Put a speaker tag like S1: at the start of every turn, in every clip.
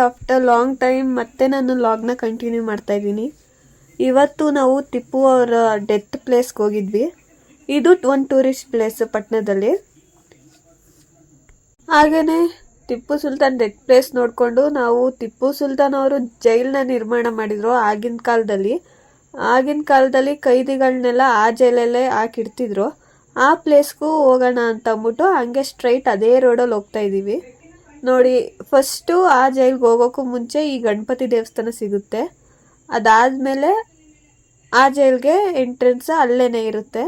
S1: After long time ಮತ್ತೆ ನಾನು ಲಾಗ್ನ continue ಮಾಡ್ತಾ ಇದ್ದೀನಿ. ಇವತ್ತು ನಾವು ಟಿಪ್ಪು ಅವರ ಡೆತ್ ಪ್ಲೇಸ್ಗೆ ಹೋಗಿದ್ವಿ. ಇದು ಒಂದು ಟೂರಿಸ್ಟ್ ಪ್ಲೇಸ್ ಪಟ್ಟಣದಲ್ಲಿ. ಹಾಗೆಯೇ ಟಿಪ್ಪು ಸುಲ್ತಾನ್ ಡೆತ್ ಪ್ಲೇಸ್ ನೋಡಿಕೊಂಡು ನಾವು ಟಿಪ್ಪು ಸುಲ್ತಾನ್ ಅವರು ಜೈಲನ್ನ ನಿರ್ಮಾಣ ಮಾಡಿದ್ರು ಆಗಿನ ಕಾಲದಲ್ಲಿ ಕೈದಿಗಳನ್ನೆಲ್ಲ ಆ ಜೈಲಲ್ಲೇ ಹಾಕಿಡ್ತಿದ್ರು. ಆ ಪ್ಲೇಸ್ಗೂ ಹೋಗೋಣ ಅಂತ ಅಂದ್ಬಿಟ್ಟು ಹಂಗೆ ಸ್ಟ್ರೈಟ್ ಅದೇ ರೋಡಲ್ಲಿ ಹೋಗ್ತಾ ಇದ್ದೀವಿ. ನೋಡಿ, ಫಸ್ಟು ಆ ಜೈಲ್ಗೆ ಹೋಗೋಕ್ಕೂ ಮುಂಚೆ ಈ ಗಣಪತಿ ದೇವಸ್ಥಾನ ಸಿಗುತ್ತೆ. ಅದಾದಮೇಲೆ ಆ ಜೈಲ್ಗೆ ಎಂಟ್ರೆನ್ಸ್ ಅಲ್ಲೇನೆ ಇರುತ್ತೆ.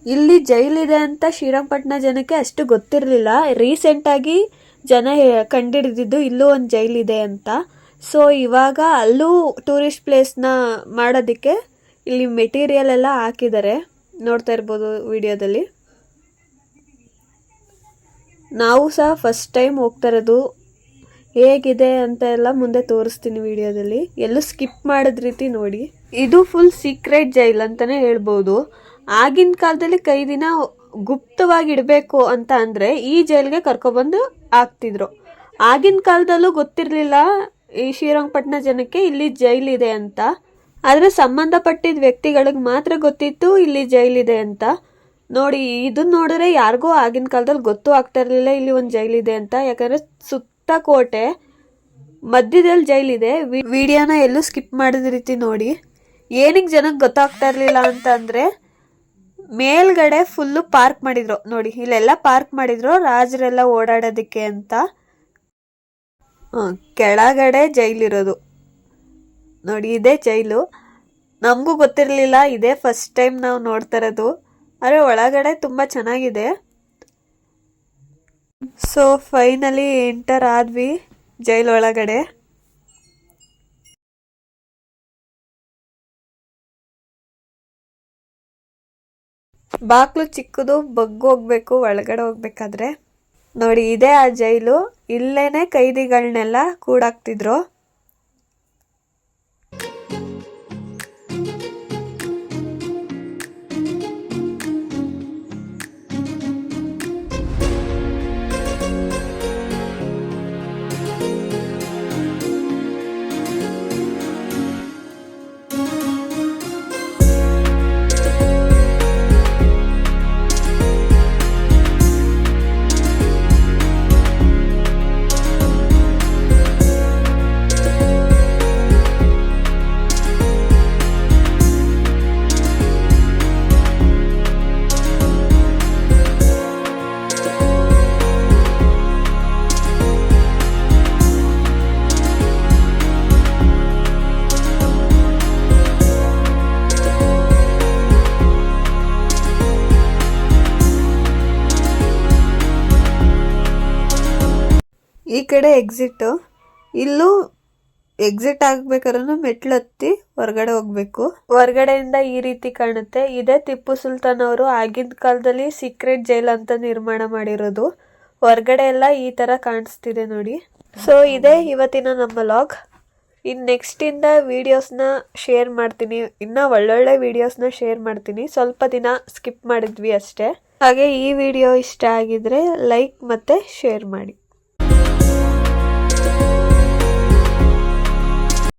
S1: ಇಲ್ಲಿ ಜೈಲಿದೆ ಅಂತ ಶ್ರೀರಂಗಪಟ್ಟಣ ಜನಕ್ಕೆ ಅಷ್ಟು ಗೊತ್ತಿರಲಿಲ್ಲ. ರೀಸೆಂಟಾಗಿ ಜನ ಕಂಡಿಡಿದಿದ್ದು ಇಲ್ಲೂ ಒಂದು ಜೈಲಿದೆ ಅಂತ. ಸೊ ಇವಾಗ ಅಲ್ಲೂ ಟೂರಿಸ್ಟ್ ಪ್ಲೇಸ್ನ ಮಾಡೋದಕ್ಕೆ ಇಲ್ಲಿ ಮೆಟೀರಿಯಲ್ ಎಲ್ಲ ಹಾಕಿದ್ದಾರೆ, ನೋಡ್ತಾ ಇರ್ಬೋದು ವಿಡಿಯೋದಲ್ಲಿ. ನಾವು ಸಹ ಫಸ್ಟ್ ಟೈಮ್ ಹೋಗ್ತಾ ಇರೋದು. ಹೇಗಿದೆ ಅಂತ ಎಲ್ಲ ಮುಂದೆ ತೋರಿಸ್ತೀನಿ ವಿಡಿಯೋದಲ್ಲಿ. ಎಲ್ಲೂ ಸ್ಕಿಪ್ ಮಾಡಿದ ರೀತಿ ನೋಡಿ. ಇದು ಫುಲ್ ಸೀಕ್ರೆಟ್ ಜೈಲ್ ಅಂತಲೇ ಹೇಳ್ಬೋದು. ಆಗಿನ ಕಾಲದಲ್ಲಿ ಕೈದಿನ ಗುಪ್ತವಾಗಿ ಇಡಬೇಕು ಅಂತ ಅಂದರೆ ಈ ಜೈಲ್ಗೆ ಕರ್ಕೊಬಂದು ಹಾಕ್ತಿದ್ರು. ಆಗಿನ ಕಾಲದಲ್ಲೂ ಗೊತ್ತಿರಲಿಲ್ಲ ಈ ಶ್ರೀರಂಗಪಟ್ಟಣ ಜನಕ್ಕೆ ಇಲ್ಲಿ ಜೈಲಿದೆ ಅಂತ. ಆದರೆ ಸಂಬಂಧಪಟ್ಟಿದ್ದ ವ್ಯಕ್ತಿಗಳಿಗೆ ಮಾತ್ರ ಗೊತ್ತಿತ್ತು ಇಲ್ಲಿ ಜೈಲಿದೆ ಅಂತ. ನೋಡಿ, ಇದನ್ನ ನೋಡಿದ್ರೆ ಯಾರಿಗೂ ಆಗಿನ ಕಾಲದಲ್ಲಿ ಗೊತ್ತೂ ಆಗ್ತಾ ಇರಲಿಲ್ಲ ಇಲ್ಲಿ ಒಂದು ಜೈಲಿದೆ ಅಂತ. ಯಾಕಂದರೆ ಸುತ್ತ ಕೋಟೆ, ಮಧ್ಯದಲ್ಲಿ ಜೈಲಿದೆ. ವಿಡಿಯೋನ ಎಲ್ಲೂ ಸ್ಕಿಪ್ ಮಾಡಿದ ರೀತಿ ನೋಡಿ. ಏನಕ್ಕೆ ಜನಕ್ಕೆ ಗೊತ್ತಾಗ್ತಾ ಇರಲಿಲ್ಲ ಅಂತಂದರೆ ಮೇಲ್ಗಡೆ ಫುಲ್ಲು ಪಾರ್ಕ್ ಮಾಡಿದ್ರು. ನೋಡಿ, ಇಲ್ಲೆಲ್ಲ ಪಾರ್ಕ್ ಮಾಡಿದ್ರು ರಾಜರೆಲ್ಲ ಓಡಾಡೋದಕ್ಕೆ ಅಂತ. ಕೆಳಗಡೆ ಜೈಲಿರೋದು ನೋಡಿ, ಇದೇ ಜೈಲು. ನಮಗೂ ಗೊತ್ತಿರಲಿಲ್ಲ, ಇದೇ ಫಸ್ಟ್ ಟೈಮ್ ನಾವು ನೋಡ್ತಾ ಇರೋದು. ಆದರೆ ಒಳಗಡೆ ತುಂಬ ಚೆನ್ನಾಗಿದೆ. ಸೊ ಫೈನಲಿ ಎಂಟರ್ ಆದ್ವಿ ಜೈಲ್ ಒಳಗಡೆ. ಬಾಕ್ಲು ಚಿಕ್ಕದು, ಬಗ್ಗು ಹೋಗ್ಬೇಕು ಒಳಗಡೆ ಹೋಗ್ಬೇಕಾದ್ರೆ. ನೋಡಿ, ಇದೇ ಆ ಜೈಲು. ಇಲ್ಲೇನೆ ಕೈದಿಗಳನ್ನೆಲ್ಲ ಕೂಡಾಕ್ತಿದ್ರು. ಈ ಕಡೆ ಎಕ್ಸಿಟ್. ಇಲ್ಲೂ ಎಕ್ಸಿಟ್ ಆಗ್ಬೇಕಾದ್ರೂ ಮೆಟ್ಲು ಹತ್ತಿ ಹೊರಗಡೆ ಹೋಗ್ಬೇಕು. ಹೊರಗಡೆಯಿಂದ ಈ ರೀತಿ ಕಾಣುತ್ತೆ. ಇದೇ ಟಿಪ್ಪು ಸುಲ್ತಾನ್ ಅವರು ಆಗಿನ ಕಾಲದಲ್ಲಿ ಸೀಕ್ರೆಟ್ ಜೈಲ್ ಅಂತ ನಿರ್ಮಾಣ ಮಾಡಿರೋದು. ಹೊರಗಡೆ ಎಲ್ಲ ಈ ತರ ಕಾಣಿಸ್ತಿದೆ ನೋಡಿ. ಸೊ ಇದೇ ಇವತ್ತಿನ ನಮ್ಮ ಲಾಗ್. ಇನ್ನು ನೆಕ್ಸ್ಟಿಂದ ವಿಡಿಯೋಸ್ನ ಶೇರ್ ಮಾಡ್ತೀನಿ. ಇನ್ನೂ ಒಳ್ಳೊಳ್ಳೆ ವಿಡಿಯೋಸ್ನ ಶೇರ್ ಮಾಡ್ತೀನಿ. ಸ್ವಲ್ಪ ದಿನ ಸ್ಕಿಪ್ ಮಾಡಿದ್ವಿ ಅಷ್ಟೇ. ಹಾಗೆ ಈ ವಿಡಿಯೋ ಇಷ್ಟ ಆಗಿದ್ರೆ ಲೈಕ್ ಮತ್ತು ಶೇರ್ ಮಾಡಿ.